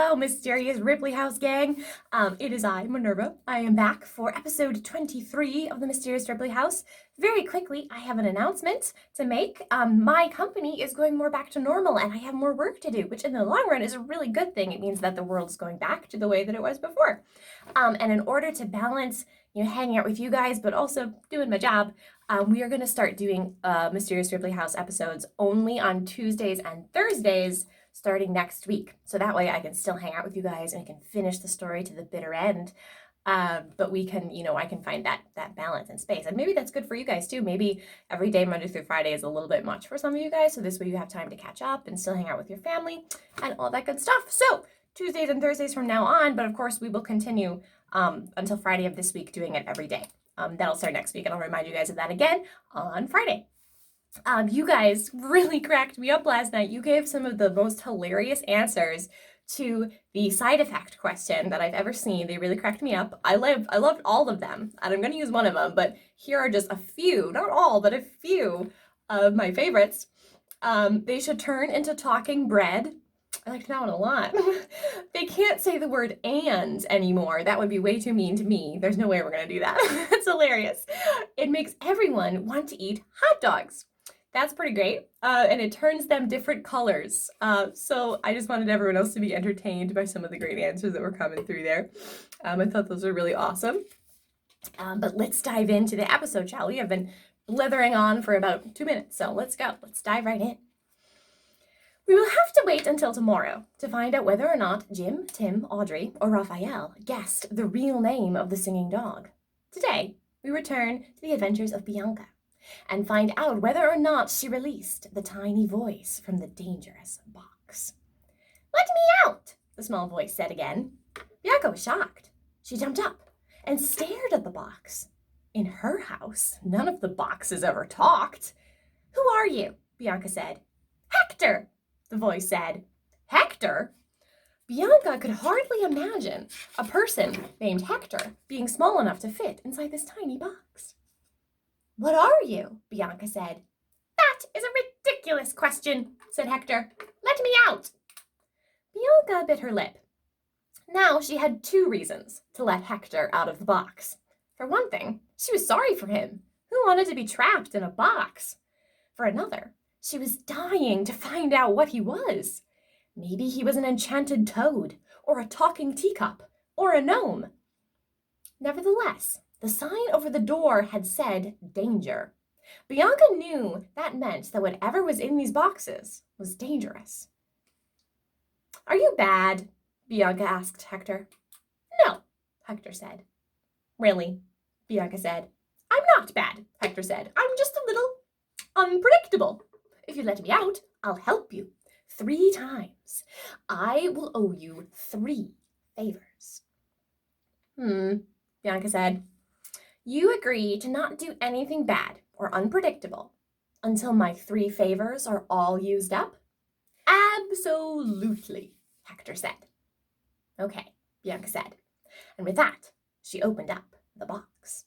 Hello, Mysterious Ripley House gang. It is I, Minerva. I am back for episode 23 of the Mysterious Ripley House. Very quickly, I have an announcement to make. My company is going more back to normal and I have more work to do, which in the long run is a really good thing. It means that the world is going back to the way that it was before. And in order to balance, hanging out with you guys, but also doing my job, we are going to start doing Mysterious Ripley House episodes only on Tuesdays and Thursdays starting next week. So that way I can still hang out with you guys and we can finish the story to the bitter end. But we can, I can find that balance and space. And maybe that's good for you guys too. Maybe every day, Monday through Friday, is a little bit much for some of you guys. So this way you have time to catch up and still hang out with your family and all that good stuff. So Tuesdays and Thursdays from now on, but of course we will continue until Friday of this week doing it every day. That'll start next week and I'll remind you guys of that again on Friday. You guys really cracked me up last night. You gave some of the most hilarious answers to the side effect question that I've ever seen. They really cracked me up. I loved all of them, and I'm going to use one of them, but here are just a few, not all, but a few of my favorites. They should turn into talking bread. I liked that one a lot. They can't say the word and anymore. That would be way too mean to me. There's no way we're going to do that. That's hilarious. It makes everyone want to eat hot dogs. That's pretty great. And it turns them different colors. So I just wanted everyone else to be entertained by some of the great answers that were coming through there. I thought those were really awesome. But let's dive into the episode, shall we? I've been blithering on for about 2 minutes, so let's go. Let's dive right in. We will have to wait until tomorrow to find out whether or not Jim, Tim, Audrey, or Raphael guessed the real name of the singing dog. Today, we return to the adventures of Bianca and find out whether or not she released the tiny voice from the dangerous box. "Let me out," the small voice said again. Bianca was shocked. She jumped up and stared at the box. In her house, none of the boxes ever talked. "Who are you?" Bianca said. "Hector," the voice said. Hector? Bianca could hardly imagine a person named Hector being small enough to fit inside this tiny box. "What are you?" Bianca said. "That is a ridiculous question," said Hector. "Let me out." Bianca bit her lip. Now she had 2 reasons to let Hector out of the box. For one thing, she was sorry for him. Who wanted to be trapped in a box? For another, she was dying to find out what he was. Maybe he was an enchanted toad, or a talking teacup, or a gnome. Nevertheless, the sign over the door had said danger. Bianca knew that meant that whatever was in these boxes was dangerous. "Are you bad?" Bianca asked Hector. "No," Hector said. "Really?" Bianca said. "I'm not bad," Hector said. "I'm just a little unpredictable. If you let me out, I'll help you 3 times. I will owe you 3 favors." Bianca said. "You agree to not do anything bad or unpredictable until my 3 favors are all used up?" "Absolutely," Hector said. "Okay," Bianca said. And with that, she opened up the box.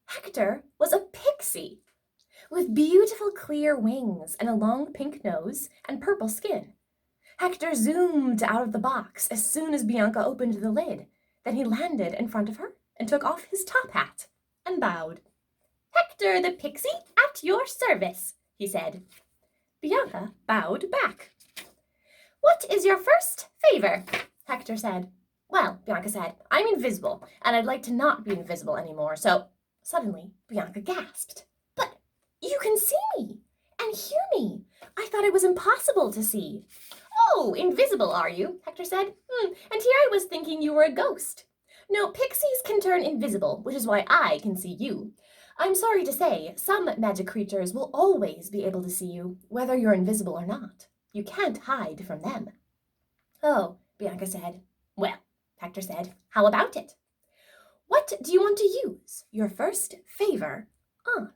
Hector was a pixie with beautiful clear wings and a long pink nose and purple skin. Hector zoomed out of the box as soon as Bianca opened the lid. Then he landed in front of her and took off his top hat and bowed. "Hector the pixie, at your service," he said. Bianca bowed back. "What is your first favor?" Hector said. "Well," Bianca said, "I'm invisible, and I'd like to not be invisible anymore, so..." Suddenly, Bianca gasped. "But you can see me and hear me. I thought it was impossible to see." "Oh, invisible, are you?" Hector said. And here I was thinking you were a ghost. No, pixies can turn invisible, which is why I can see you. I'm sorry to say, some magic creatures will always be able to see you, whether you're invisible or not. You can't hide from them." "Oh," Bianca said. "Well," Hector said, "how about it? What do you want to use your first favor on?"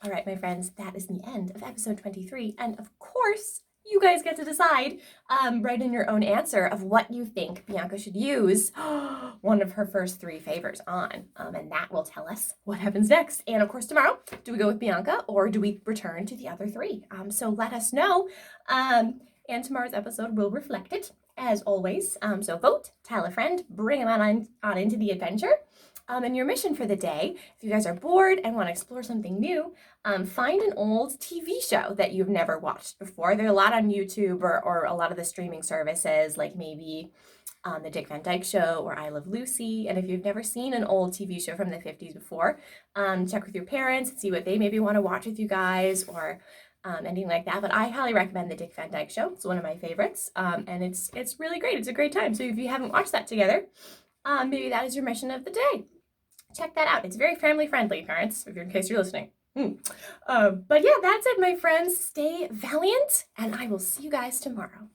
All right, my friends, that is the end of episode 23. And of course, you guys get to decide, write in your own answer of what you think Bianca should use one of her first 3 favors on. And that will tell us what happens next. And of course, tomorrow, do we go with Bianca or do we return to the other 3? So let us know. And tomorrow's episode will reflect it. as always. So vote, tell a friend, bring them on into the adventure. And your mission for the day, if you guys are bored and want to explore something new, find an old TV show that you've never watched before. There are a lot on YouTube or a lot of the streaming services, like maybe The Dick Van Dyke Show or I Love Lucy. And if you've never seen an old TV show from the 50s before, check with your parents and see what they maybe want to watch with you guys or anything like that. But I highly recommend The Dick Van Dyke Show. It's one of my favorites, and it's really great. It's a great time. So if you haven't watched that together, maybe that is your mission of the day. Check that out. It's very family friendly, parents, in case you're listening. But yeah, that's it, my friends. Stay valiant, and I will see you guys tomorrow.